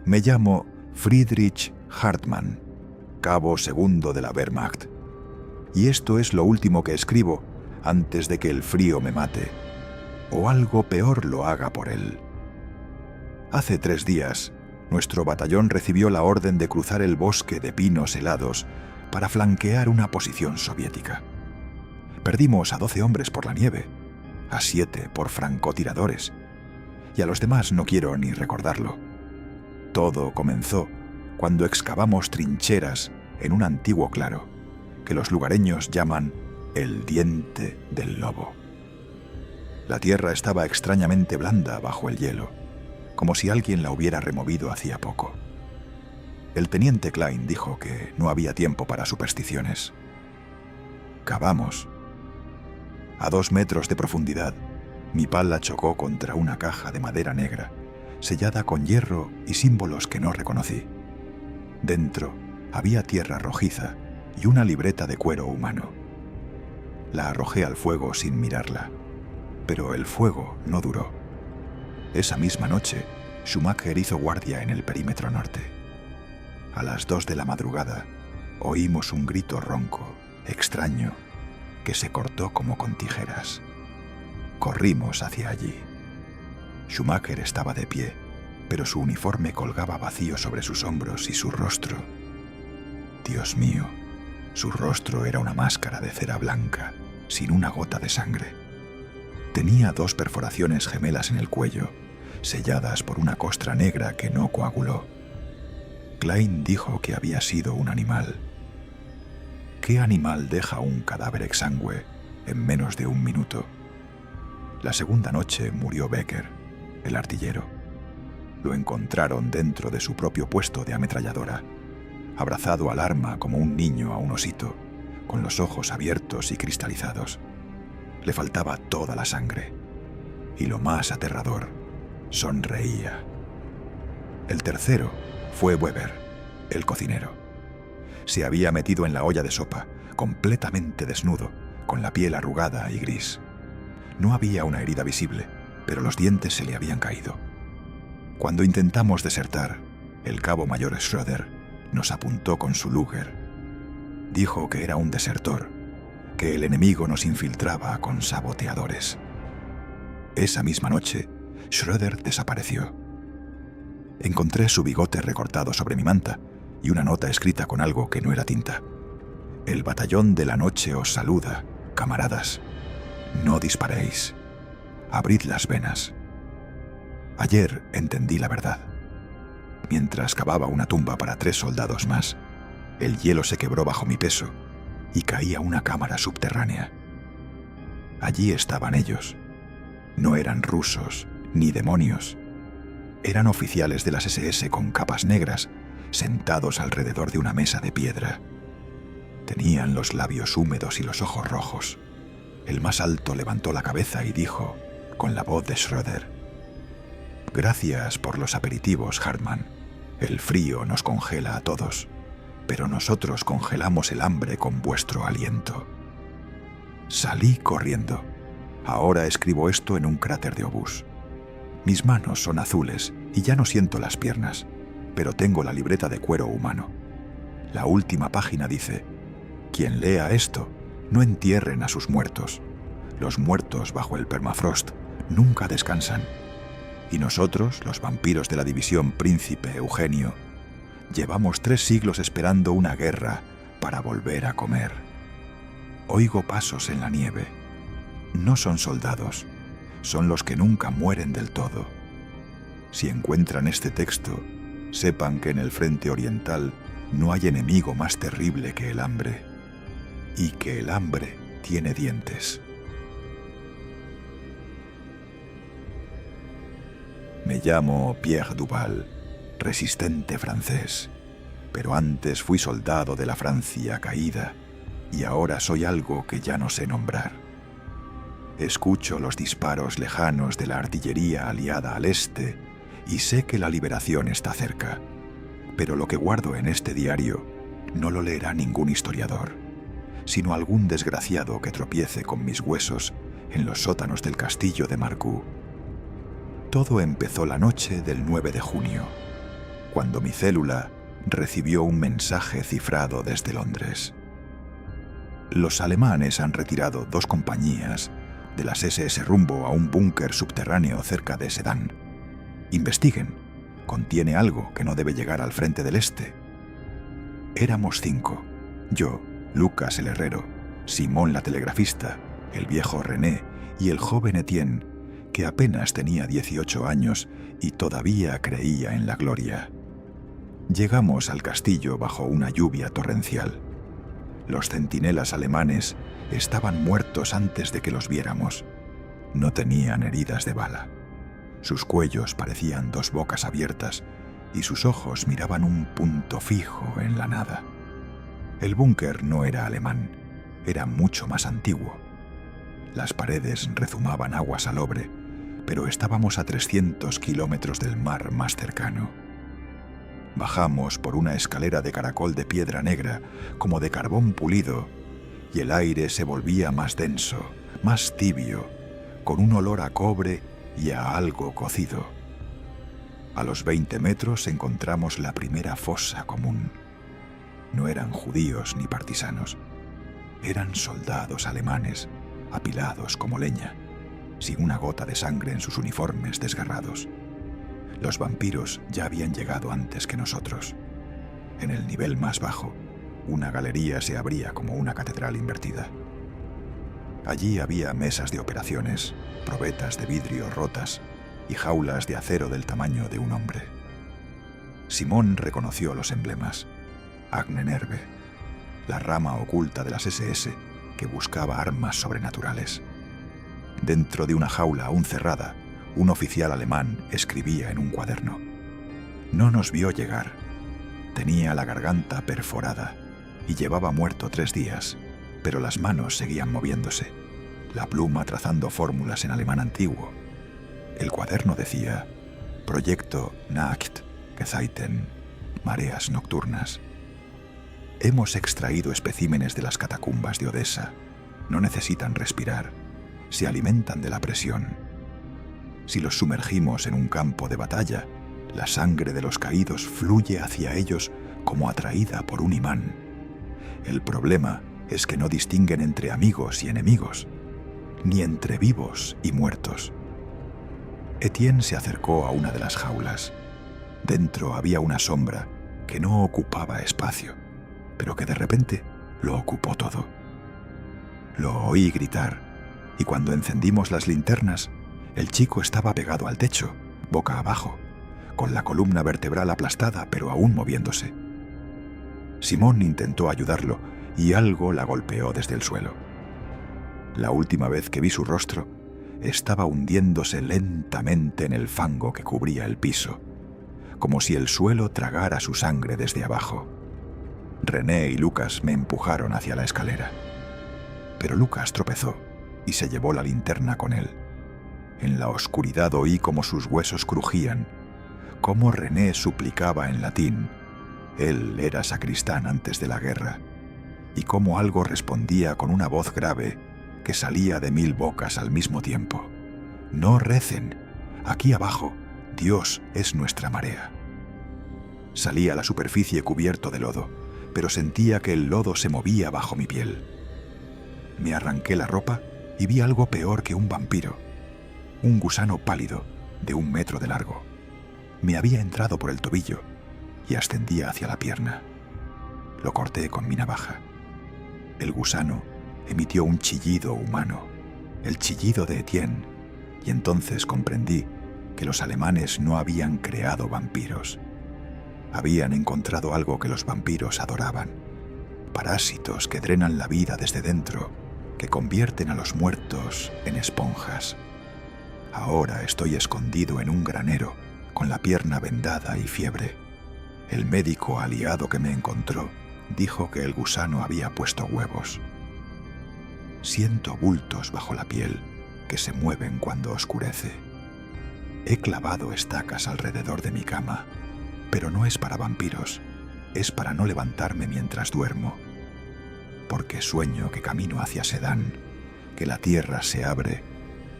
Me llamo Friedrich Hartmann, cabo segundo de la Wehrmacht. Y esto es lo último que escribo antes de que el frío me mate, o algo peor lo haga por él. Hace 3 días, nuestro batallón recibió la orden de cruzar el bosque de pinos helados para flanquear una posición soviética. Perdimos a 12 hombres por la nieve, a 7 por francotiradores, y a los demás no quiero ni recordarlo. Todo comenzó cuando excavamos trincheras en un antiguo claro, que los lugareños llaman el diente del lobo. La tierra estaba extrañamente blanda bajo el hielo, como si alguien la hubiera removido hacía poco. El teniente Klein dijo que no había tiempo para supersticiones. Cavamos. A 2 metros de profundidad, mi pala chocó contra una caja de madera negra, sellada con hierro y símbolos que no reconocí. Dentro había tierra rojiza y una libreta de cuero humano. La arrojé al fuego sin mirarla, pero el fuego no duró. Esa misma noche, Schumacher hizo guardia en el perímetro norte. A las 2 de la madrugada, oímos un grito ronco, extraño, que se cortó como con tijeras. Corrimos hacia allí. Schumacher estaba de pie, pero su uniforme colgaba vacío sobre sus hombros y su rostro. Dios mío, su rostro era una máscara de cera blanca, sin una gota de sangre. Tenía 2 perforaciones gemelas en el cuello, selladas por una costra negra que no coaguló. Klein dijo que había sido un animal. ¿Qué animal deja un cadáver exangüe en menos de 1 minuto? La segunda noche murió Becker, el artillero. Lo encontraron dentro de su propio puesto de ametralladora, abrazado al arma como un niño a un osito, con los ojos abiertos y cristalizados. Le faltaba toda la sangre. Y lo más aterrador, sonreía. El tercero fue Weber, el cocinero. Se había metido en la olla de sopa, completamente desnudo, con la piel arrugada y gris. No había una herida visible, pero los dientes se le habían caído. Cuando intentamos desertar, el cabo mayor Schröder nos apuntó con su Luger. Dijo que era un desertor, que el enemigo nos infiltraba con saboteadores. Esa misma noche, Schröder desapareció. Encontré su bigote recortado sobre mi manta y una nota escrita con algo que no era tinta. El batallón de la noche os saluda, camaradas. No disparéis. Abrid las venas. Ayer entendí la verdad. Mientras cavaba una tumba para 3 soldados más, el hielo se quebró bajo mi peso y caí a una cámara subterránea. Allí estaban ellos. No eran rusos ni demonios. Eran oficiales de las SS con capas negras, sentados alrededor de una mesa de piedra. Tenían los labios húmedos y los ojos rojos. El más alto levantó la cabeza y dijo, con la voz de Schröder: «Gracias por los aperitivos, Hartmann. El frío nos congela a todos, pero nosotros congelamos el hambre con vuestro aliento». Salí corriendo. Ahora escribo esto en un cráter de obús. Mis manos son azules y ya no siento las piernas, pero tengo la libreta de cuero humano. La última página dice: «Quien lea esto, no entierren a sus muertos. Los muertos bajo el permafrost nunca descansan. Y nosotros, los vampiros de la división Príncipe Eugenio, llevamos 3 siglos esperando una guerra para volver a comer». Oigo pasos en la nieve. No son soldados, son los que nunca mueren del todo. Si encuentran este texto, sepan que en el frente oriental no hay enemigo más terrible que el hambre, y que el hambre tiene dientes. Me llamo Pierre Duval, resistente francés, pero antes fui soldado de la Francia caída y ahora soy algo que ya no sé nombrar. Escucho los disparos lejanos de la artillería aliada al este y sé que la liberación está cerca, pero lo que guardo en este diario no lo leerá ningún historiador, sino algún desgraciado que tropiece con mis huesos en los sótanos del castillo de Marcoux. Todo empezó la noche del 9 de junio. cuando mi célula recibió un mensaje cifrado desde Londres. Los alemanes han retirado 2 compañías de las SS rumbo a un búnker subterráneo cerca de Sedan. Investiguen. Contiene algo que no debe llegar al frente del este. Éramos 5. Yo, Lucas el herrero, Simón la telegrafista, el viejo René y el joven Etienne, que apenas tenía 18 años y todavía creía en la gloria. Llegamos al castillo bajo una lluvia torrencial. Los centinelas alemanes estaban muertos antes de que los viéramos. No tenían heridas de bala. Sus cuellos parecían 2 bocas abiertas y sus ojos miraban un punto fijo en la nada. El búnker no era alemán, era mucho más antiguo. Las paredes rezumaban agua salobre, pero estábamos a 300 kilómetros del mar más cercano. Bajamos por una escalera de caracol de piedra negra, como de carbón pulido, y el aire se volvía más denso, más tibio, con un olor a cobre y a algo cocido. A los 20 metros encontramos la primera fosa común. No eran judíos ni partisanos. Eran soldados alemanes, apilados como leña, sin una gota de sangre en sus uniformes desgarrados. Los vampiros ya habían llegado antes que nosotros. En el nivel más bajo, una galería se abría como una catedral invertida. Allí había mesas de operaciones, probetas de vidrio rotas y jaulas de acero del tamaño de un hombre. Simón reconoció los emblemas. Agnenerve, la rama oculta de las SS que buscaba armas sobrenaturales. Dentro de una jaula aún cerrada, un oficial alemán escribía en un cuaderno. No nos vio llegar. Tenía la garganta perforada y llevaba muerto 3 días, pero las manos seguían moviéndose, la pluma trazando fórmulas en alemán antiguo. El cuaderno decía: Proyecto Nacht, Gezeiten, mareas nocturnas. Hemos extraído especímenes de las catacumbas de Odessa. No necesitan respirar. Se alimentan de la presión. Si los sumergimos en un campo de batalla, la sangre de los caídos fluye hacia ellos como atraída por un imán. El problema es que no distinguen entre amigos y enemigos, ni entre vivos y muertos. Etienne se acercó a una de las jaulas. Dentro había una sombra que no ocupaba espacio, pero que de repente lo ocupó todo. Lo oí gritar, y cuando encendimos las linternas, el chico estaba pegado al techo, boca abajo, con la columna vertebral aplastada pero aún moviéndose. Simón intentó ayudarlo y algo la golpeó desde el suelo. La última vez que vi su rostro, estaba hundiéndose lentamente en el fango que cubría el piso, como si el suelo tragara su sangre desde abajo. René y Lucas me empujaron hacia la escalera, pero Lucas tropezó y se llevó la linterna con él. En la oscuridad oí cómo sus huesos crujían, cómo René suplicaba en latín. Él era sacristán antes de la guerra, y cómo algo respondía con una voz grave que salía de 1000 bocas al mismo tiempo. No recen, aquí abajo, Dios es nuestra marea. Salí a la superficie cubierto de lodo, pero sentía que el lodo se movía bajo mi piel. Me arranqué la ropa y vi algo peor que un vampiro. Un gusano pálido, de 1 metro de largo. Me había entrado por el tobillo y ascendía hacia la pierna. Lo corté con mi navaja. El gusano emitió un chillido humano, el chillido de Etienne, y entonces comprendí que los alemanes no habían creado vampiros. Habían encontrado algo que los vampiros adoraban. Parásitos que drenan la vida desde dentro, que convierten a los muertos en esponjas. Ahora estoy escondido en un granero, con la pierna vendada y fiebre. El médico aliado que me encontró dijo que el gusano había puesto huevos. Siento bultos bajo la piel que se mueven cuando oscurece. He clavado estacas alrededor de mi cama, pero no es para vampiros, es para no levantarme mientras duermo. Porque sueño que camino hacia Sedan, que la tierra se abre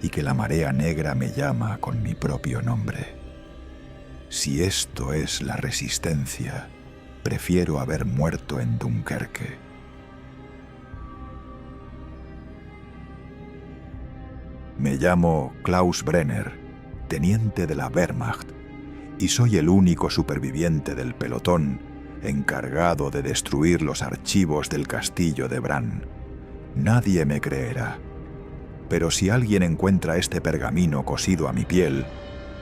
y que la marea negra me llama con mi propio nombre. Si esto es la resistencia, prefiero haber muerto en Dunkerque. Me llamo Klaus Brenner, teniente de la Wehrmacht, y soy el único superviviente del pelotón encargado de destruir los archivos del castillo de Bran. Nadie me creerá, pero si alguien encuentra este pergamino cosido a mi piel,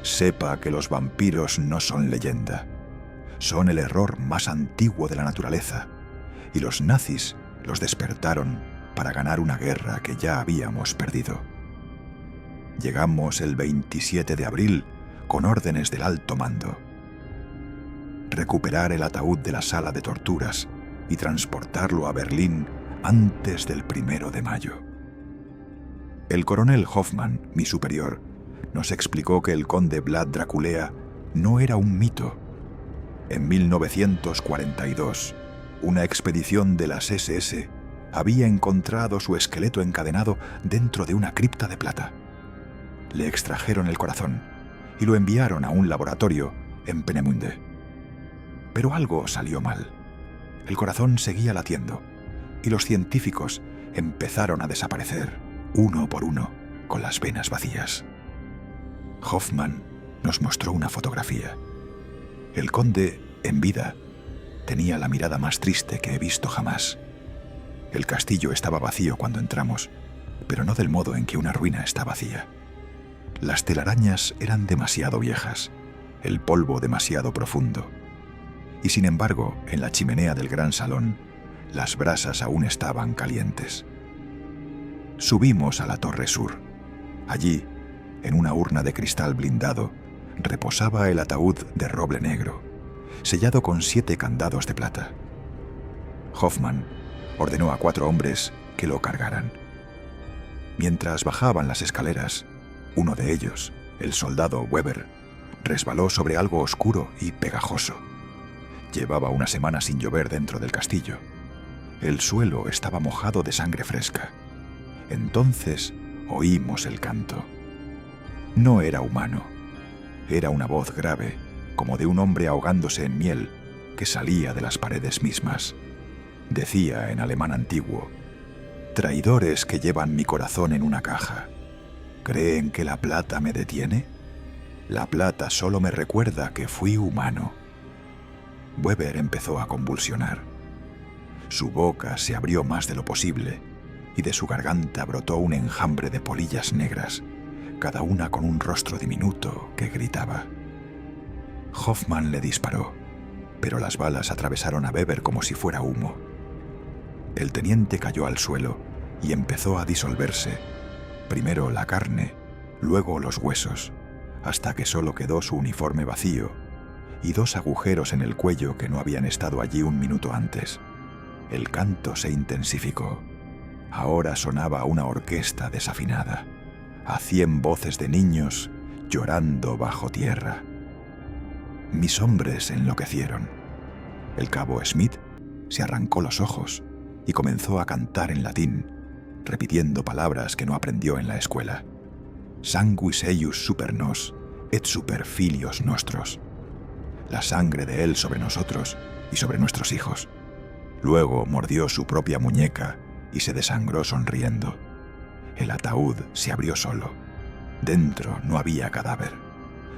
sepa que los vampiros no son leyenda. Son el error más antiguo de la naturaleza, y los nazis los despertaron para ganar una guerra que ya habíamos perdido. Llegamos el 27 de abril con órdenes del alto mando. Recuperar el ataúd de la sala de torturas y transportarlo a Berlín antes del 1 de mayo. El coronel Hoffmann, mi superior, nos explicó que el conde Vlad Draculea no era un mito. En 1942, una expedición de las SS había encontrado su esqueleto encadenado dentro de una cripta de plata. Le extrajeron el corazón y lo enviaron a un laboratorio en Peenemünde. Pero algo salió mal. El corazón seguía latiendo y los científicos empezaron a desaparecer, uno por uno, con las venas vacías. Hoffmann nos mostró una fotografía. El conde, en vida, tenía la mirada más triste que he visto jamás. El castillo estaba vacío cuando entramos, pero no del modo en que una ruina está vacía. Las telarañas eran demasiado viejas, el polvo demasiado profundo. Y sin embargo, en la chimenea del gran salón, las brasas aún estaban calientes. Subimos a la torre sur. Allí, en una urna de cristal blindado, reposaba el ataúd de roble negro, sellado con 7 candados de plata. Hoffmann ordenó a 4 hombres que lo cargaran. Mientras bajaban las escaleras, uno de ellos, el soldado Weber, resbaló sobre algo oscuro y pegajoso. Llevaba una semana sin llover dentro del castillo. El suelo estaba mojado de sangre fresca. Entonces oímos el canto. No era humano. Era una voz grave, como de un hombre ahogándose en miel, que salía de las paredes mismas. Decía en alemán antiguo: «Traidores que llevan mi corazón en una caja. ¿Creen que la plata me detiene? La plata solo me recuerda que fui humano». Weber empezó a convulsionar. Su boca se abrió más de lo posible y de su garganta brotó un enjambre de polillas negras, cada una con un rostro diminuto que gritaba. Hoffmann le disparó, pero las balas atravesaron a Weber como si fuera humo. El teniente cayó al suelo y empezó a disolverse, primero la carne, luego los huesos, hasta que solo quedó su uniforme vacío y 2 agujeros en el cuello que no habían estado allí un minuto antes. El canto se intensificó. Ahora sonaba una orquesta desafinada, a 100 voces de niños llorando bajo tierra. Mis hombres enloquecieron. El cabo Smith se arrancó los ojos y comenzó a cantar en latín, repitiendo palabras que no aprendió en la escuela. Sanguis eius super nos, et super filios nostros. La sangre de él sobre nosotros y sobre nuestros hijos. Luego mordió su propia muñeca y se desangró sonriendo. El ataúd se abrió solo. Dentro no había cadáver.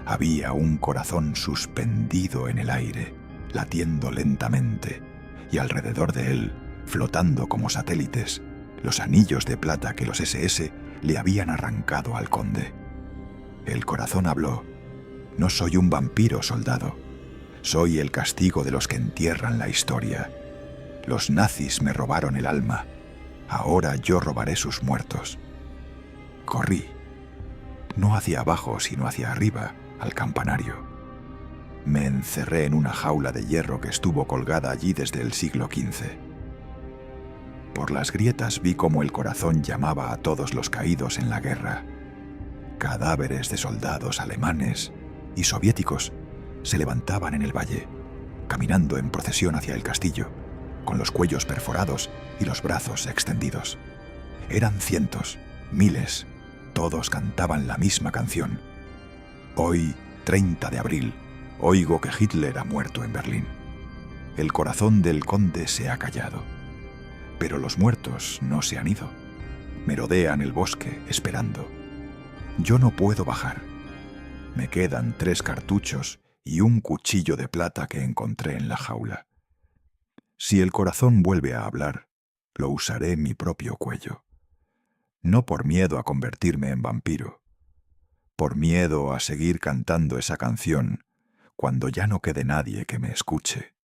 Había un corazón suspendido en el aire, latiendo lentamente, y alrededor de él, flotando como satélites, los anillos de plata que los SS le habían arrancado al conde. El corazón habló: «No soy un vampiro, soldado. Soy el castigo de los que entierran la historia. Los nazis me robaron el alma. Ahora yo robaré sus muertos». Corrí, no hacia abajo, sino hacia arriba, al campanario. Me encerré en una jaula de hierro que estuvo colgada allí desde el siglo XV. Por las grietas vi cómo el corazón llamaba a todos los caídos en la guerra. Cadáveres de soldados alemanes y soviéticos se levantaban en el valle, caminando en procesión hacia el castillo, con los cuellos perforados y los brazos extendidos. Eran cientos, miles, todos cantaban la misma canción. Hoy, 30 de abril, Oigo que Hitler ha muerto en Berlín. El corazón del conde se ha callado. Pero los muertos no se han ido. Merodean el bosque esperando. Yo no puedo bajar. Me quedan 3 cartuchos y un cuchillo de plata que encontré en la jaula. Si el corazón vuelve a hablar, lo usaré en mi propio cuello. No por miedo a convertirme en vampiro, por miedo a seguir cantando esa canción cuando ya no quede nadie que me escuche.